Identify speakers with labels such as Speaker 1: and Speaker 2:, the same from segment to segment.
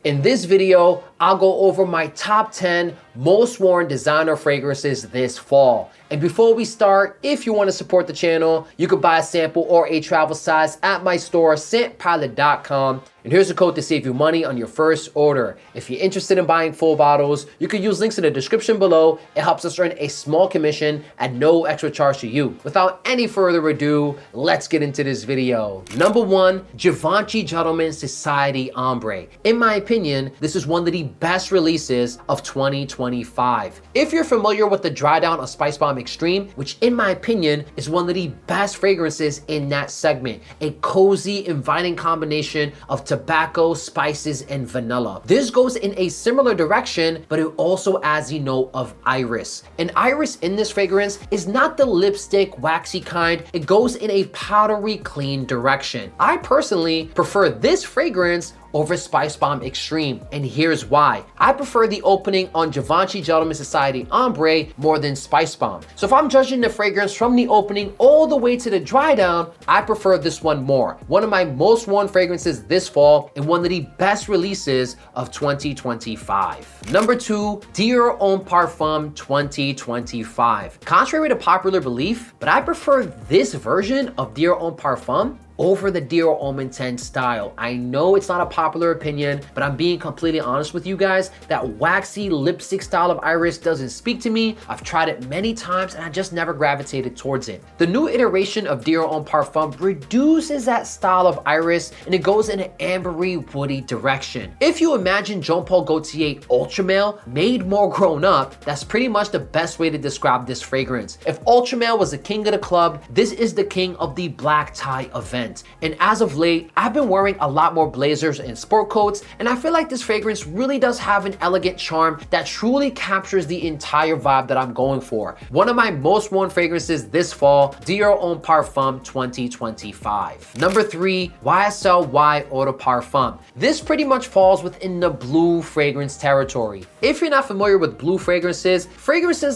Speaker 1: In this video, I'll go over my top 10 most worn designer fragrances this fall. And before we start, if you want to support the channel, you could buy a sample or a travel size at my store, scentpilot.com. And here's a code to save you money on your first order. If you're interested in buying full bottles, you can use links in the description below. It helps us earn a small commission at no extra charge to you. Without any further ado, let's get into this video. Number 1, Givenchy Gentleman Society Ombre. In my opinion, this is one of the best releases of 2025. If you're familiar with the dry down of Spice Bomb Extreme, which in my opinion is one of the best fragrances in that segment, a cozy, inviting combination of tobacco, spices, and vanilla. This goes in a similar direction, but it also adds the note of iris. And iris in this fragrance is not the lipstick, waxy kind. It goes in a powdery, clean direction. I personally prefer this fragrance over Spice Bomb Extreme, and here's why. I prefer the opening on Givenchy Gentleman Society Ombre more than Spice Bomb. So if I'm judging the fragrance from the opening all the way to the dry down, I prefer this one more. One of my most worn fragrances this fall and one of the best releases of 2025. Number 2, Dior Homme Parfum 2025. Contrary to popular belief, but I prefer this version of Dior Homme Parfum over the Dior Homme Intense style. I know it's not a popular opinion, but I'm being completely honest with you guys. That waxy lipstick style of iris doesn't speak to me. I've tried it many times and I just never gravitated towards it. The new iteration of Dior Homme Parfum reduces that style of iris and it goes in an ambery, woody direction. If you imagine Jean-Paul Gaultier Ultra Male made more grown up, that's pretty much the best way to describe this fragrance. If Ultra Male was the king of the club, this is the king of the black tie event. And as of late, I've been wearing a lot more blazers and sport coats, and I feel like this fragrance really does have an elegant charm that truly captures the entire vibe that I'm going for. One of my most worn fragrances this fall, Dior Homme Parfum 2025. Number 3, YSL Y Eau de Parfum. This pretty much falls within the blue fragrance territory. If you're not familiar with blue fragrances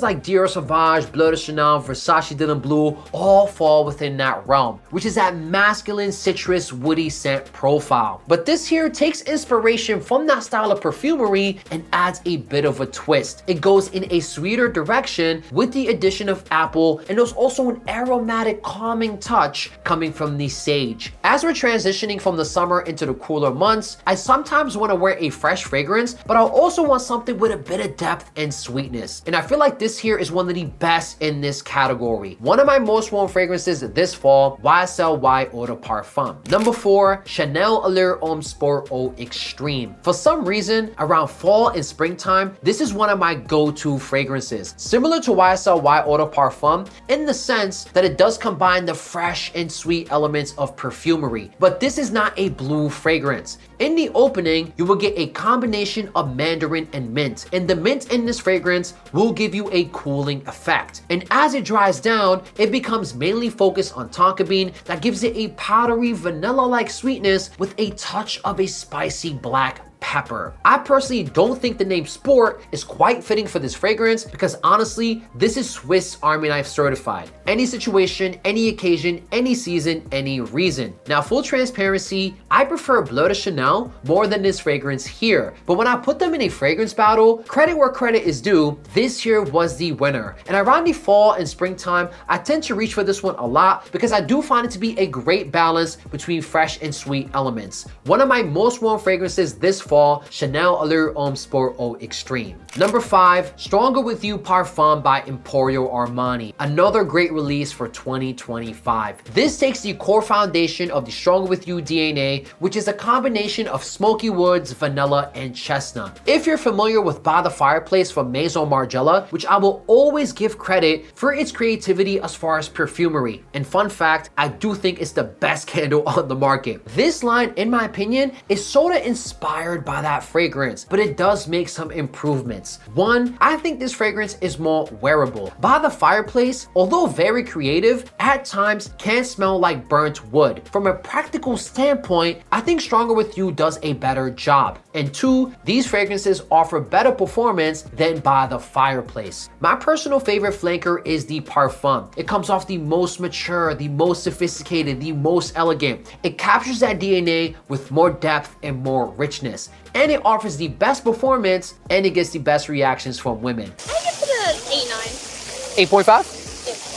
Speaker 1: like Dior Sauvage, Bleu de Chanel, Versace Dylan Blue all fall within that realm, which is that masculine citrus woody scent profile. But this here takes inspiration from that style of perfumery and adds a bit of a twist. It goes in a sweeter direction with the addition of apple, and there's also an aromatic calming touch coming from the sage. As we're transitioning from the summer into the cooler months, I sometimes want to wear a fresh fragrance, but I also want something with a bit of depth and sweetness. And I feel like this here is one of the best in this category. One of my most worn fragrances this fall, YSL Y Eau de Parfum. Number 4, Chanel Allure Homme Sport Eau Extreme. For some reason, around fall and springtime, this is one of my go-to fragrances. Similar to YSL Y Eau de Parfum in the sense that it does combine the fresh and sweet elements of perfumery, but this is not a blue fragrance. In the opening, you will get a combination of mandarin and mint, and the mint in this fragrance will give you a cooling effect. And as it dries down, it becomes mainly focused on tonka bean that gives it a powdery vanilla-like sweetness with a touch of a spicy black pepper. I personally don't think the name sport is quite fitting for this fragrance because honestly, this is Swiss Army knife certified. Any situation, any occasion, any season, any reason. Now, full transparency, I prefer Bleu de Chanel more than this fragrance here. But when I put them in a fragrance battle, credit where credit is due, this here was the winner. And around the fall and springtime, I tend to reach for this one a lot because I do find it to be a great balance between fresh and sweet elements. One of my most worn fragrances this fall, Chanel Allure Homme Sport Eau Extreme. Number 5, Stronger With You Parfum by Emporio Armani. Another great release for 2025. This takes the core foundation of the Stronger With You DNA, which is a combination of smoky woods, vanilla, and chestnut. If you're familiar with By the Fireplace from Maison Margiela, which I will always give credit for its creativity as far as perfumery. And fun fact, I do think it's the best candle on the market. This line, in my opinion, is sort of inspired by that fragrance, but it does make some improvements. One, I think this fragrance is more wearable. By the Fireplace, although very creative, at times can smell like burnt wood. From a practical standpoint, I think Stronger With You does a better job. And 2, these fragrances offer better performance than By the Fireplace. My personal favorite flanker is the Parfum. It comes off the most mature, the most sophisticated, the most elegant. It captures that DNA with more depth and more richness. and it offers the best performance and it gets the best reactions from women.
Speaker 2: I give it an 8, 9.
Speaker 1: 8.5?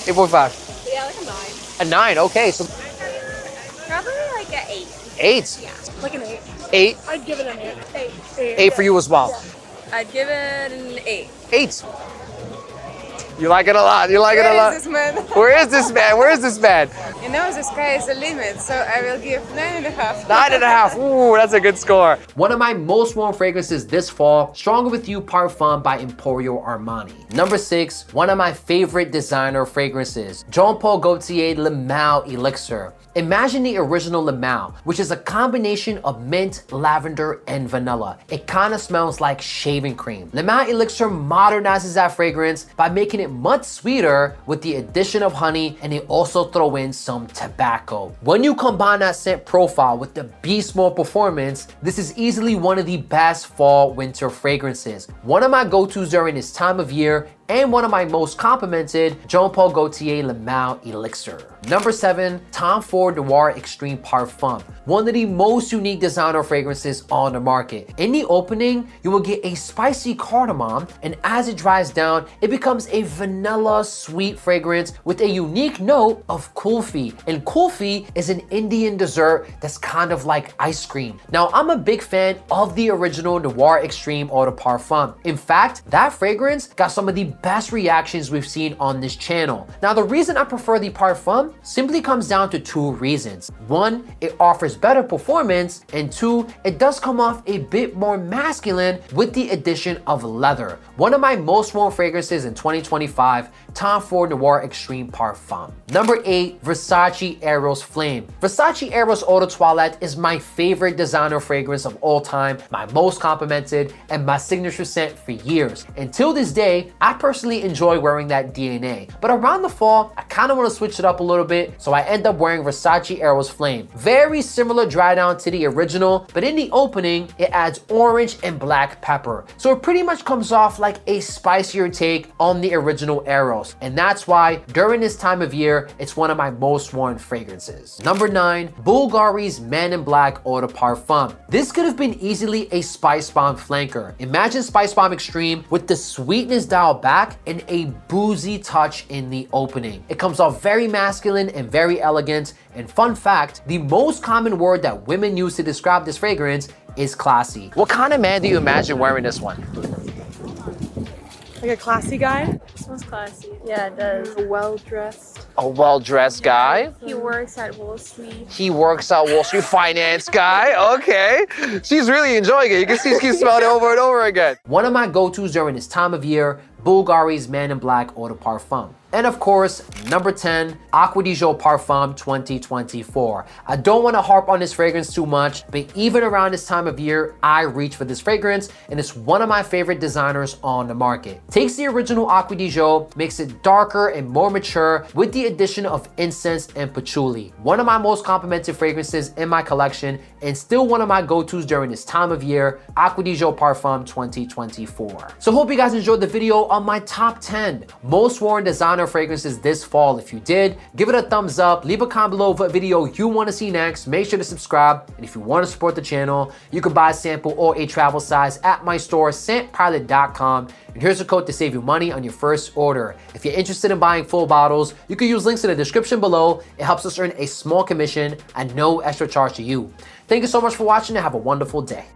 Speaker 1: 8.5.
Speaker 2: Yeah, like a 9.
Speaker 1: A 9, okay. So
Speaker 2: Probably like an 8.
Speaker 1: 8?
Speaker 2: Yeah, like an 8.
Speaker 1: 8?
Speaker 2: I'd give it an 8. 8.
Speaker 1: 8 for you as well.
Speaker 2: Yeah. I'd give it an 8.
Speaker 1: 8. You like it a lot. You like it a lot.
Speaker 2: Where is this man?
Speaker 1: Where is this man? Where is this man?
Speaker 2: You know, the sky is the limit, so I will give 9.5.
Speaker 1: 9.5. Ooh, that's a good score. One of my most worn fragrances this fall, Stronger With You Parfum by Emporio Armani. Number 6, one of my favorite designer fragrances, Jean-Paul Gaultier Le Mal Elixir. Imagine the original Le Mal, which is a combination of mint, lavender, and vanilla. It kind of smells like shaving cream. Le Mal Elixir modernizes that fragrance by making it much sweeter with the addition of honey, and they also throw in some tobacco. When you combine that scent profile with the beast mode performance, this is easily one of the best fall/winter fragrances. One of my go-tos during this time of year and one of my most complimented, Jean-Paul Gaultier Le Mal Elixir. Number 7, Tom Ford Noir Extreme Parfum. One of the most unique designer fragrances on the market. In the opening, you will get a spicy cardamom, and as it dries down, it becomes a vanilla sweet fragrance with a unique note of kulfi. And kulfi is an Indian dessert that's kind of like ice cream. Now, I'm a big fan of the original Noir Extreme Eau de Parfum. In fact, that fragrance got some of the best reactions we've seen on this channel. Now, the reason I prefer the Parfum simply comes down to 2 reasons. 1, it offers better performance, and 2, it does come off a bit more masculine with the addition of leather. One of my most worn fragrances in 2025, Tom Ford Noir Extreme Parfum. Number 8, Versace Eros Flame. Versace Eros Eau de Toilette is my favorite designer fragrance of all time, my most complimented, and my signature scent for years. Until this day, I personally enjoy wearing that DNA. But around the fall, I kind of want to switch it up a little bit, so I end up wearing Versace Eros Flame. Very similar dry down to the original, but in the opening, it adds orange and black pepper. So it pretty much comes off like a spicier take on the original Eros. And that's why during this time of year, it's one of my most worn fragrances. Number 9, Bvlgari Man in Black Eau de Parfum. This could have been easily a Spice Bomb flanker. Imagine Spice Bomb Extreme with the sweetness dialed back and a boozy touch in the opening. It comes off very masculine and very elegant. And fun fact, the most common word that women use to describe this fragrance is classy. What kind of man do you imagine wearing this one?
Speaker 3: Like a classy guy?
Speaker 2: Smells classy. Yeah, it does.
Speaker 3: Well-dressed.
Speaker 1: A well-dressed guy?
Speaker 2: He works at Wall Street.
Speaker 1: He works at Wall Street, finance guy. Okay. She's really enjoying it. You can see she keeps smelling it over and over again. One of my go-tos during this time of year, Bvlgari Man in Black Eau de Parfum. And of course, number 10, Acqua di Gio Parfum 2024. I don't want to harp on this fragrance too much, but even around this time of year, I reach for this fragrance, and it's one of my favorite designers on the market. Takes the original Acqua di Gio, makes it darker and more mature with the addition of incense and patchouli. One of my most complimented fragrances in my collection, and still one of my go-tos during this time of year, Acqua di Gio Parfum 2024. So hope you guys enjoyed the video on my top 10 most worn designer fragrances this fall. If you did, give it a thumbs up, leave a comment below what video you want to see next, make sure to subscribe, and if you want to support the channel, you can buy a sample or a travel size at my store, scentpilot.com, and here's a code to save you money on your first order. If you're interested in buying full bottles, you can use links in the description below. It helps us earn a small commission and no extra charge to you. Thank you so much for watching and have a wonderful day.